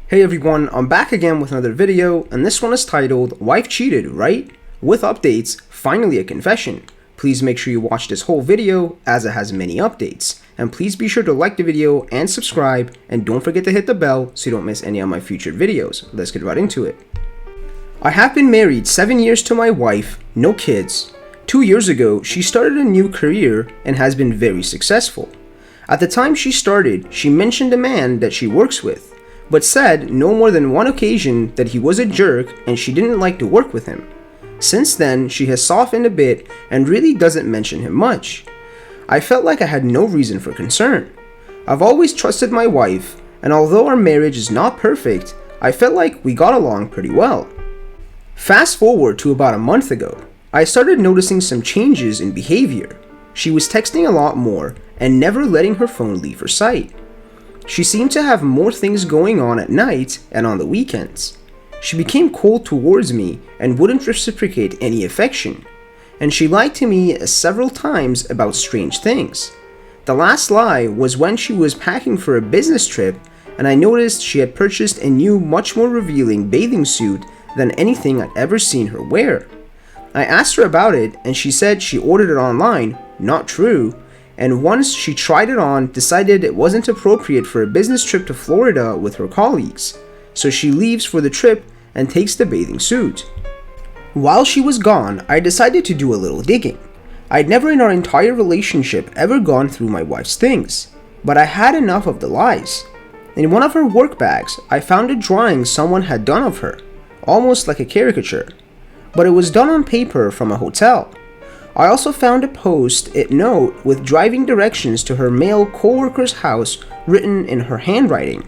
Hey everyone, I'm back again with another video, and this one is titled, Wife Cheated, Right? With updates, finally a confession. Please make sure you watch this whole video as it has many updates. And please be sure to like the video and subscribe, and don't forget to hit the bell so you don't miss any of my future videos. Let's get right into it. I have been married 7 years to my wife, no kids. 2 years ago, she started a new career and has been very successful. At the time she started, she mentioned a man that she works with, but said no more than one occasion that he was a jerk and she didn't like to work with him. Since then, she has softened a bit and really doesn't mention him much. I felt like I had no reason for concern. I've always trusted my wife, and although our marriage is not perfect, I felt like we got along pretty well. Fast forward to about a month ago, I started noticing some changes in behavior. She was texting a lot more and never letting her phone leave her sight. She seemed to have more things going on at night and on the weekends. She became cold towards me and wouldn't reciprocate any affection. And she lied to me several times about strange things. The last lie was when she was packing for a business trip and I noticed she had purchased a new, much more revealing bathing suit than anything I'd ever seen her wear. I asked her about it and she said she ordered it online, not true, and once she tried it on, decided it wasn't appropriate for a business trip to Florida with her colleagues, so she leaves for the trip and takes the bathing suit. While she was gone, I decided to do a little digging. I'd never in our entire relationship ever gone through my wife's things, but I had enough of the lies. In one of her work bags, I found a drawing someone had done of her, almost like a caricature, but it was done on paper from a hotel. I also found a post-it note with driving directions to her male coworker's house written in her handwriting.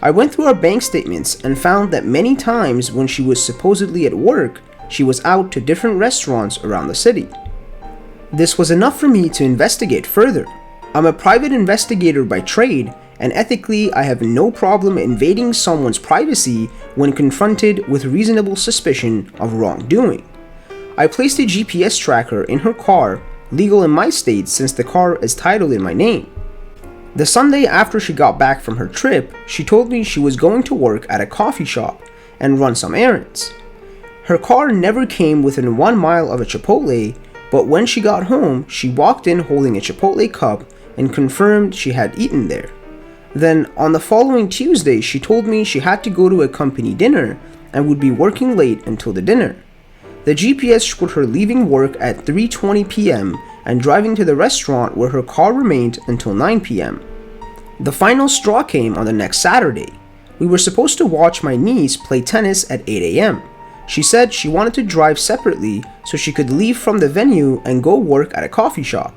I went through our bank statements and found that many times when she was supposedly at work, she was out to different restaurants around the city. This was enough for me to investigate further. I'm a private investigator by trade, and ethically I have no problem invading someone's privacy when confronted with reasonable suspicion of wrongdoing. I placed a GPS tracker in her car, legal in my state since the car is titled in my name. The Sunday after she got back from her trip, she told me she was going to work at a coffee shop and run some errands. Her car never came within 1 mile of a Chipotle, but when she got home, she walked in holding a Chipotle cup and confirmed she had eaten there. Then, on the following Tuesday, she told me she had to go to a company dinner and would be working late until the dinner. The GPS showed her leaving work at 3:20 p.m. and driving to the restaurant where her car remained until 9 p.m. The final straw came on the next Saturday. We were supposed to watch my niece play tennis at 8 a.m. She said she wanted to drive separately so she could leave from the venue and go work at a coffee shop.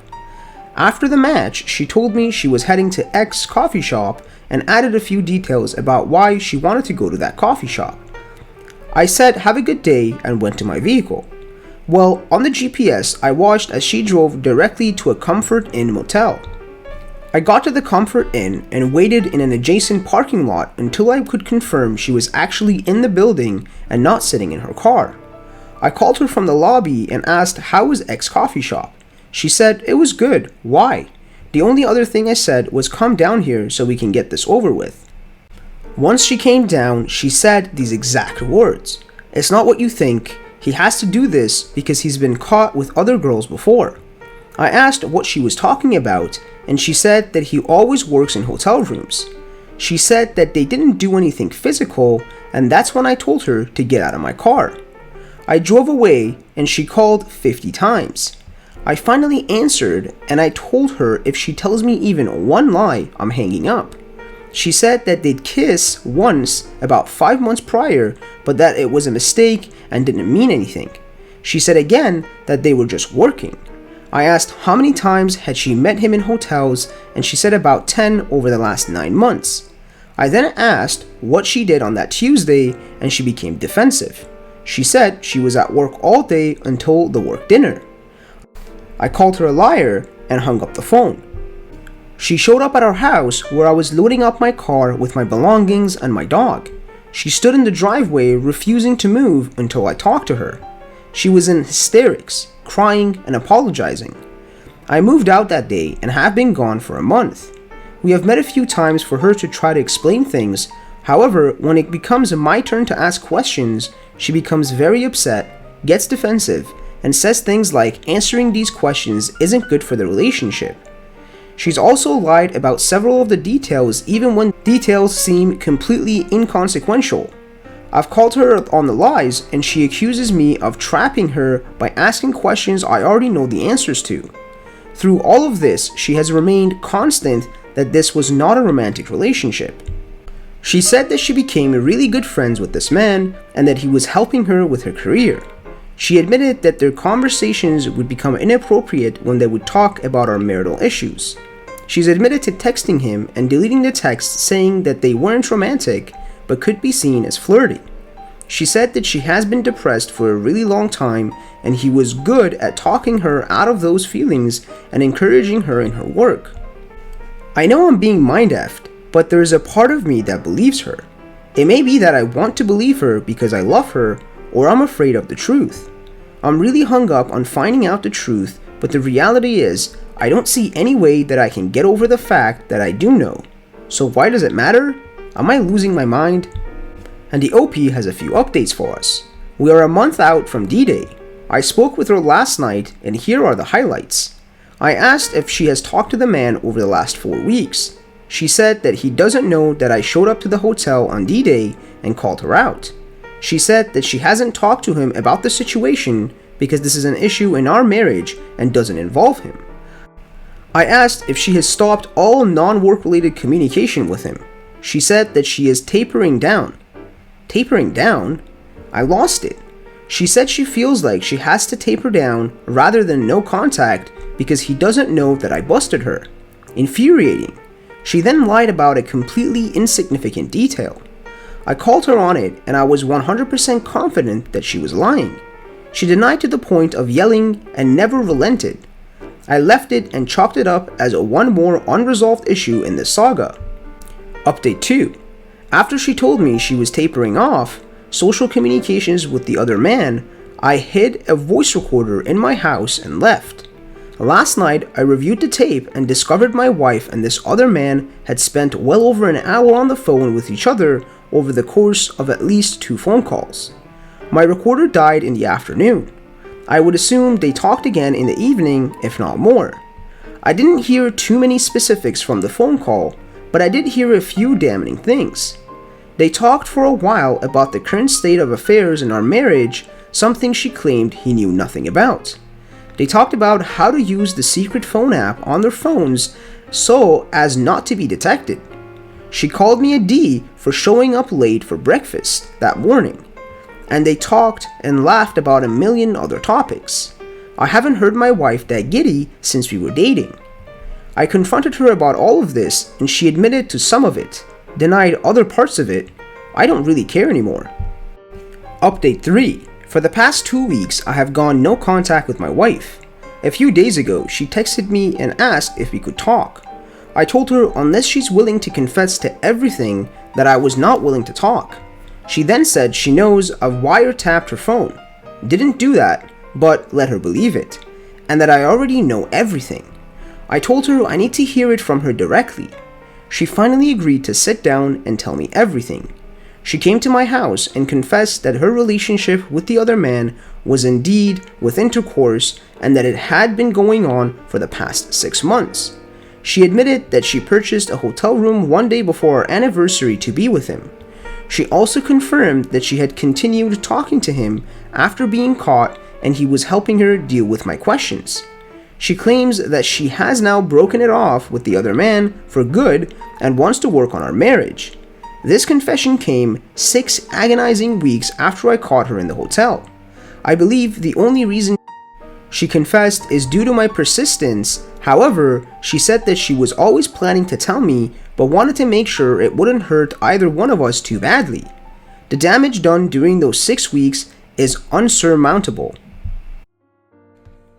After the match, she told me she was heading to X coffee shop and added a few details about why she wanted to go to that coffee shop. I said have a good day and went to my vehicle. Well, on the GPS, I watched as she drove directly to a Comfort Inn motel. I got to the Comfort Inn and waited in an adjacent parking lot until I could confirm she was actually in the building and not sitting in her car. I called her from the lobby and asked how was X coffee shop. She said it was good. Why? The only other thing I said was come down here so we can get this over with. Once she came down, she said these exact words. It's not what you think. He has to do this because he's been caught with other girls before. I asked what she was talking about, and she said that he always works in hotel rooms. She said that they didn't do anything physical, and that's when I told her to get out of my car. I drove away, and she called 50 times. I finally answered, and I told her if she tells me even one lie, I'm hanging up. She said that they'd kiss once about 5 months prior, but that it was a mistake and didn't mean anything. She said again that they were just working. I asked how many times had she met him in hotels, and she said about 10 over the last 9 months. I then asked what she did on that Tuesday, and she became defensive. She said she was at work all day until the work dinner. I called her a liar and hung up the phone. She showed up at our house where I was loading up my car with my belongings and my dog. She stood in the driveway refusing to move until I talked to her. She was in hysterics, crying and apologizing. I moved out that day and have been gone for a month. We have met a few times for her to try to explain things, However, when it becomes my turn to ask questions, she becomes very upset, gets defensive, and says things like answering these questions isn't good for the relationship. She's also lied about several of the details even when details seem completely inconsequential. I've called her on the lies and she accuses me of trapping her by asking questions I already know the answers to. Through all of this, she has remained constant that this was not a romantic relationship. She said that she became really good friends with this man and that he was helping her with her career. She admitted that their conversations would become inappropriate when they would talk about our marital issues. She's admitted to texting him and deleting the texts saying that they weren't romantic but could be seen as flirty. She said that she has been depressed for a really long time and he was good at talking her out of those feelings and encouraging her in her work. I know I'm being mind-effed, but there is a part of me that believes her. It may be that I want to believe her because I love her, or I'm afraid of the truth. I'm really hung up on finding out the truth, but the reality is, I don't see any way that I can get over the fact that I do know. So why does it matter? Am I losing my mind? And the OP has a few updates for us. We are a month out from D-Day. I spoke with her last night, and here are the highlights. I asked if she has talked to the man over the last 4 weeks. She said that he doesn't know that I showed up to the hotel on D-Day and called her out. She said that she hasn't talked to him about the situation because this is an issue in our marriage and doesn't involve him. I asked if she has stopped all non-work related communication with him. She said that she is tapering down. Tapering down? I lost it. She said she feels like she has to taper down rather than no contact because he doesn't know that I busted her. Infuriating. She then lied about a completely insignificant detail. I called her on it and I was 100% confident that she was lying. She denied to the point of yelling and never relented. I left it and chalked it up as one more unresolved issue in the saga. Update 2. After she told me she was tapering off social communications with the other man, I hid a voice recorder in my house and left. Last night, I reviewed the tape and discovered my wife and this other man had spent well over an hour on the phone with each other over the course of at least 2 phone calls. My recorder died in the afternoon. I would assume they talked again in the evening, if not more. I didn't hear too many specifics from the phone call, but I did hear a few damning things. They talked for a while about the current state of affairs in our marriage, something she claimed he knew nothing about. They talked about how to use the secret phone app on their phones so as not to be detected. She called me a D for showing up late for breakfast that morning. And they talked and laughed about a million other topics. I haven't heard my wife that giddy since we were dating. I confronted her about all of this and she admitted to some of it, denied other parts of it. I don't really care anymore. Update 3. For the past 2 weeks, I have gone no contact with my wife. A few days ago, she texted me and asked if we could talk. I told her unless she's willing to confess to everything that I was not willing to talk. She then said she knows I've wiretapped her phone. Didn't do that, but let her believe it. And that I already know everything. I told her I need to hear it from her directly. She finally agreed to sit down and tell me everything. She came to my house and confessed that her relationship with the other man was indeed with intercourse and that it had been going on for the past 6 months. She admitted that she purchased a hotel room one day before our anniversary to be with him. She also confirmed that she had continued talking to him after being caught and he was helping her deal with my questions. She claims that she has now broken it off with the other man for good and wants to work on our marriage. This confession came 6 agonizing weeks after I caught her in the hotel. I believe the only reason she confessed is due to my persistence. However, she said that she was always planning to tell me but wanted to make sure it wouldn't hurt either one of us too badly. The damage done during those 6 weeks is unsurmountable.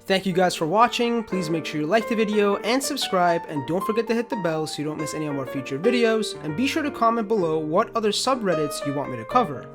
Thank you guys for watching. Please make sure you like the video and subscribe, and don't forget to hit the bell so you don't miss any of our future videos, and be sure to comment below what other subreddits you want me to cover.